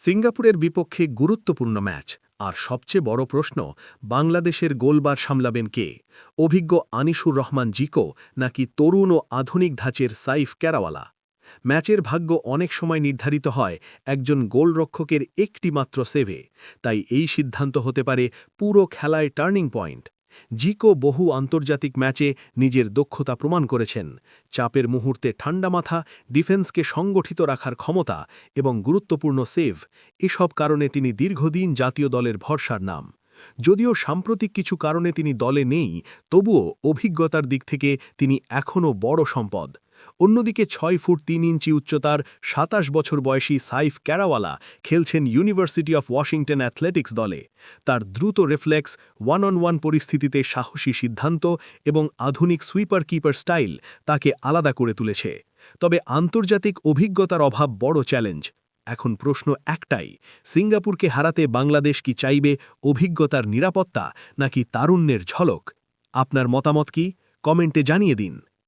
সিঙ্গাপুরের বিপক্ষে গুরুত্বপূর্ণ ম্যাচ আর সবচেয়ে বড় প্রশ্ন বাংলাদেশের গোলবার সামলাবেন কে অভিজ্ঞ আনিসুর রহমান জিকো নাকি তরুণ ও আধুনিক ধাঁচের সাইফ ক্যারাওয়ালা ম্যাচের ভাগ্য অনেক সময় নির্ধারিত হয় একজন গোলরক্ষকের একটি মাত্র সেভে তাই এই সিদ্ধান্ত হতে পারে পুরো খেলায় টার্নিং পয়েন্ট জিকো বহু আন্তর্জাতিক ম্যাচে নিজের দক্ষতা প্রমাণ করেছেন চাপের মুহূর্তে ঠান্ডা মাথা ডিফেন্সকে সংগঠিত রাখার ক্ষমতা এবং গুরুত্বপূর্ণ সেভ এসব কারণে তিনি দীর্ঘদিন জাতীয় দলের ভরসার নাম যদিও সাম্প্রতিক কিছু কারণে তিনি দলে নেই তবুও অভিজ্ঞতার দিক থেকে তিনি এখনও বড় সম্পদ অন্যদিকে ৬ ফুট ৩ ইঞ্চি উচ্চতার ২৭ বছর বয়সী সাইফ ক্যারাওয়ালা খেলছেন ইউনিভার্সিটি অফ ওয়াশিংটন অ্যাথলেটিক্স দলে তার দ্রুত রিফ্লেক্স ওয়ান পরিস্থিতিতে সাহসী সিদ্ধান্ত এবং আধুনিক সুইপার কিপার স্টাইল তাকে আলাদা করে তুলেছে তবে আন্তর্জাতিক অভিজ্ঞতার অভাব বড় চ্যালেঞ্জ এখন প্রশ্ন একটাই সিঙ্গাপুরকে হারাতে বাংলাদেশ কি চাইবে অভিজ্ঞতার নিরাপত্তা নাকি তারুণ্যের ঝলক আপনার মতামত কি কমেন্টে জানিয়ে দিন